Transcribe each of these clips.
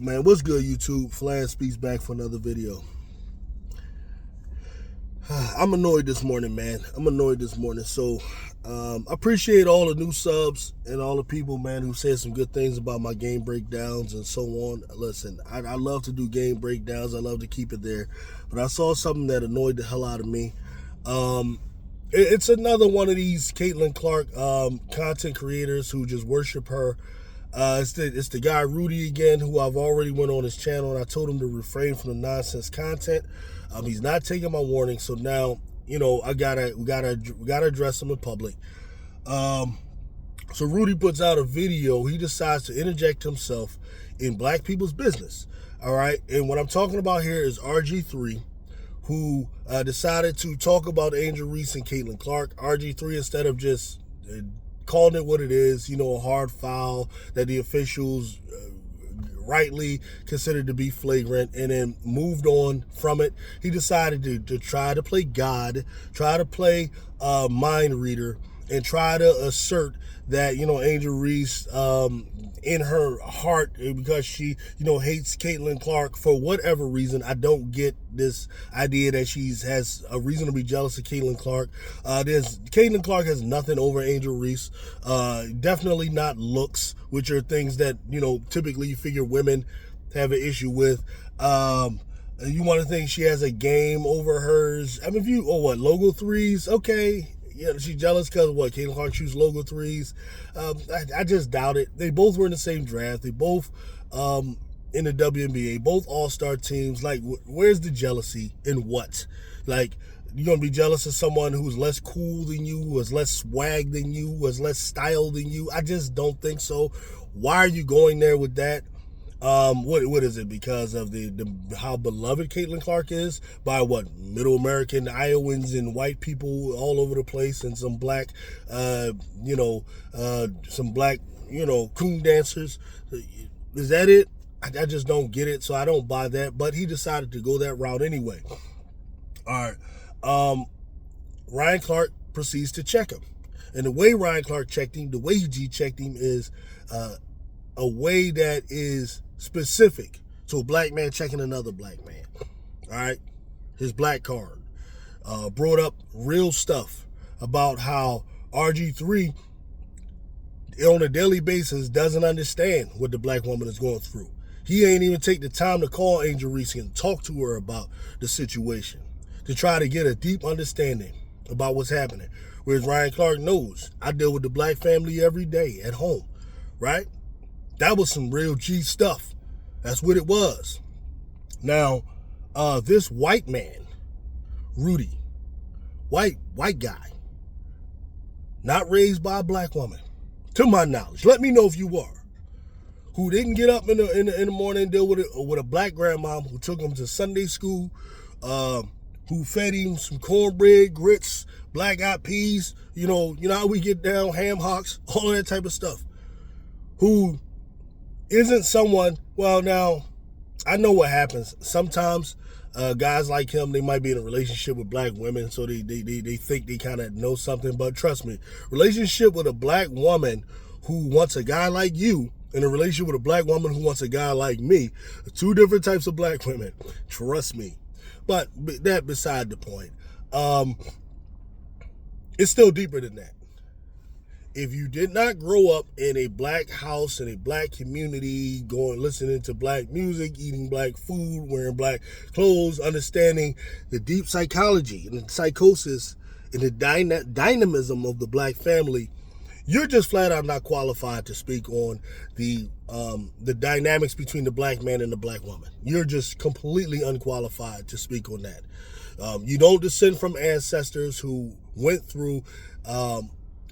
Man, what's good, YouTube? Flash Speaks back for another video. I'm annoyed this morning, man. So, I appreciate all the new subs and all the people, man, who said some good things about my game breakdowns and so on. Listen, I love to do game breakdowns. I love to keep it there. But I saw something that annoyed the hell out of me. It's another one of these Caitlin Clark content creators who just worship her. It's the guy Rudy again, who I've already went on his channel and I told him to refrain from the nonsense content. He's not taking my warning, so now we gotta address him in public. So Rudy puts out a video. He decides to interject himself in black people's business. All right, and what I'm talking about here is RG3, who decided to talk about Angel Reese and Caitlin Clark. RG3, instead of just calling it what it is, a hard foul that the officials rightly considered to be flagrant, and then moved on from it. He decided to try to play God, try to play mind reader, and try to assert that, Angel Reese, in her heart, because she, hates Caitlin Clark for whatever reason. I don't get this idea that she has a reason to be jealous of Caitlin Clark. Caitlin Clark has nothing over Angel Reese. Definitely not looks, which are things that, typically you figure women have an issue with. You want to think she has a game over hers. I mean, logo threes? Okay. Yeah, she's jealous because Caitlin Clark shoots logo threes. I just doubt it. They both were in the same draft. They both in the WNBA, both all-star teams. Like, where's the jealousy in what? Like, you're going to be jealous of someone who's less cool than you, who has less swag than you, who has less style than you? I just don't think so. Why are you going there with that? What is it? Because of how beloved Caitlin Clark is by middle American Iowans and white people all over the place, and some black, coon dancers. Is that it? I just don't get it, so I don't buy that. But he decided to go that route anyway. All right. Ryan Clark proceeds to check him, and the way Ryan Clark checked him, the way he G-checked him is a way that is specific to a black man checking another black man. All right, his black card brought up real stuff about how RG3 on a daily basis doesn't understand what the black woman is going through. He ain't even take the time to call Angel Reese and talk to her about the situation to try to get a deep understanding about what's happening. Whereas Ryan Clark knows, I deal with the black family every day at home, right? That was some real G stuff. That's what it was. Now, this white man, Rudy, white guy, not raised by a black woman, to my knowledge. Let me know if you are. Who didn't get up in the morning and deal with a black grandma who took him to Sunday school, who fed him some cornbread, grits, black-eyed peas, you know how we get down, ham hocks, all of that type of stuff. Who isn't someone, now, I know what happens. Sometimes guys like him, they might be in a relationship with black women, so they think they kind of know something. But trust me, relationship with a black woman who wants a guy like you, and a relationship with a black woman who wants a guy like me, two different types of black women. Trust me. But that beside the point. It's still deeper than that. If you did not grow up in a black house, in a black community, listening to black music, eating black food, wearing black clothes, understanding the deep psychology and the psychosis and the dynamism of the black family, you're just flat out not qualified to speak on the dynamics between the black man and the black woman. You're just completely unqualified to speak on that. You don't descend from ancestors who went through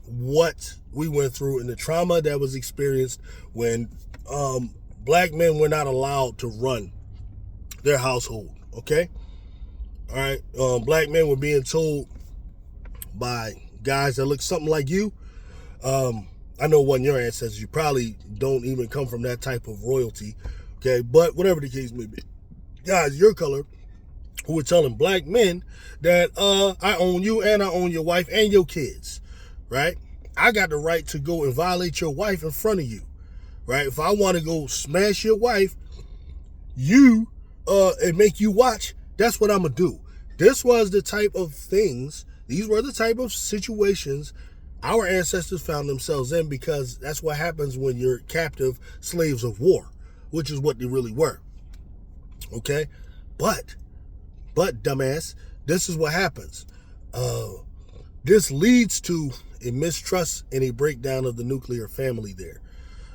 what we went through and the trauma that was experienced when black men were not allowed to run their household, okay? All right, black men were being told by guys that look something like you. I know one of your ancestors, you probably don't even come from that type of royalty, okay? But whatever the case may be, guys your color who were telling black men that I own you and I own your wife and your kids, right? I got the right to go and violate your wife in front of you, right? If I want to go smash your wife, you and make you watch, that's what I'm going to do. This was the type of things, these were the type of situations our ancestors found themselves in, because that's what happens when you're captive slaves of war, which is what they really were. Okay? But dumbass, this is what happens. This leads to a mistrust and a breakdown of the nuclear family there.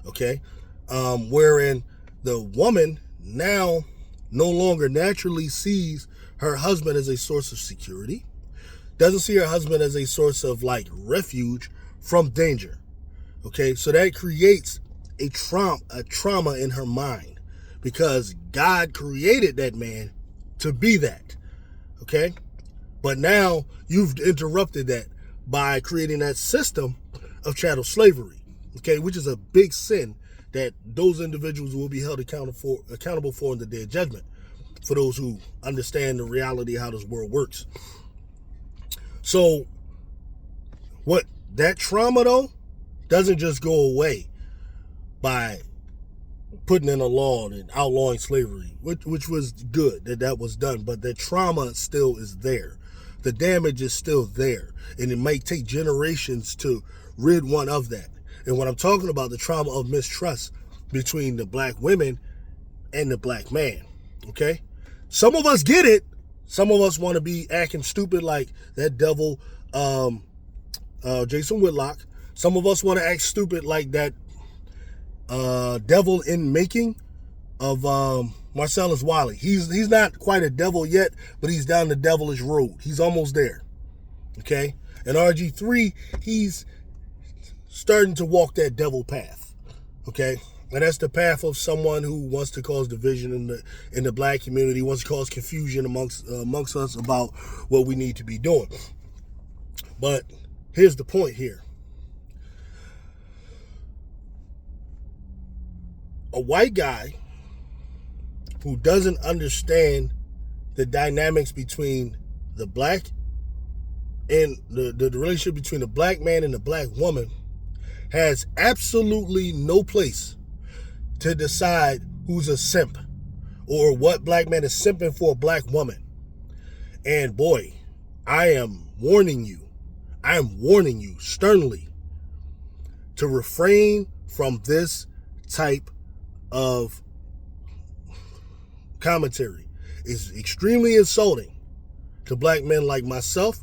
Okay? Wherein the woman now no longer naturally sees her husband as a source of security, doesn't see her husband as a source of like refuge from danger. Okay? So that creates a trauma in her mind, because God created that man to be that. Okay? But now you've interrupted that by creating that system of chattel slavery, okay, which is a big sin that those individuals will be held accountable for in the day of judgment, for those who understand the reality of how this world works. So what that trauma, though, doesn't just go away by putting in a law and outlawing slavery, which was good that was done, but the trauma still is there. The damage is still there, and it might take generations to rid one of that. And when I'm talking about the trauma of mistrust between the black women and the black man, okay? Some of us get it. Some of us want to be acting stupid like that devil, Jason Whitlock. Some of us want to act stupid like that devil in making of Marcellus Wiley. He's not quite a devil yet, but he's down the devilish road. He's almost there. Okay? And RG3, he's starting to walk that devil path. Okay? And that's the path of someone who wants to cause division in the black community, wants to cause confusion amongst us about what we need to be doing. But here's the point here. A white guy who doesn't understand the dynamics between the black and the relationship between the black man and the black woman has absolutely no place to decide who's a simp or what black man is simping for a black woman. And boy, I am warning you sternly to refrain from this type of commentary. Is extremely insulting to black men like myself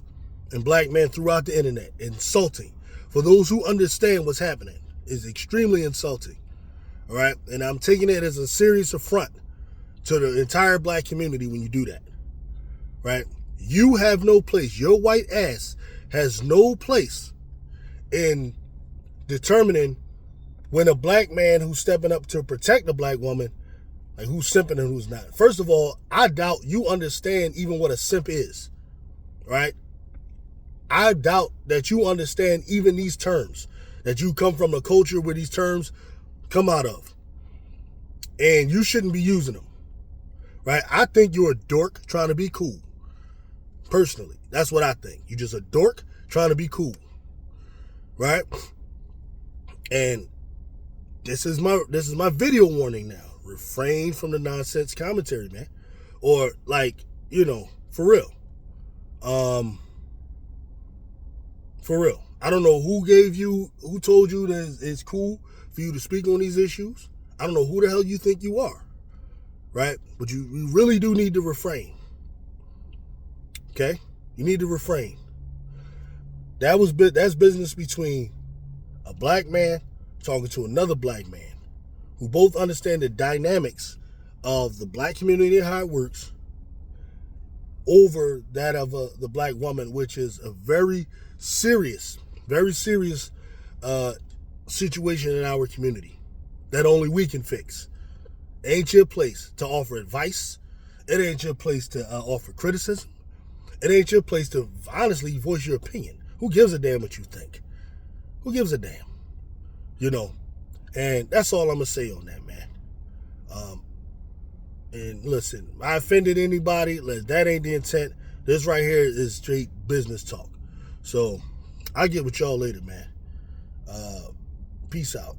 and black men throughout the internet. Insulting. For those who understand what's happening, is extremely insulting. All right? And I'm taking it as a serious affront to the entire black community when you do that. Right? You have no place. Your white ass has no place in determining when a black man who's stepping up to protect a black woman, like who's simping and who's not. First of all, I doubt you understand even what a simp is, right? I doubt that you understand even these terms, that you come from a culture where these terms come out of. And you shouldn't be using them, right? I think you're a dork trying to be cool. Personally, that's what I think. You're just a dork trying to be cool, right? And this is my video warning now. Refrain from the nonsense commentary, man. Or like, for real. For real. I don't know who told you that it's cool for you to speak on these issues. I don't know who the hell you think you are. Right? But you really do need to refrain. Okay? You need to refrain. That's business between a black man talking to another black man who both understand the dynamics of the black community and how it works over that of the black woman, which is a very serious situation in our community that only we can fix. It ain't your place to offer advice. It ain't your place to offer criticism. It ain't your place to honestly voice your opinion. Who gives a damn what you think? Who gives a damn? And that's all I'm going to say on that, man. And listen, I offended anybody. That ain't the intent. This right here is straight business talk. So I'll get with y'all later, man. Peace out.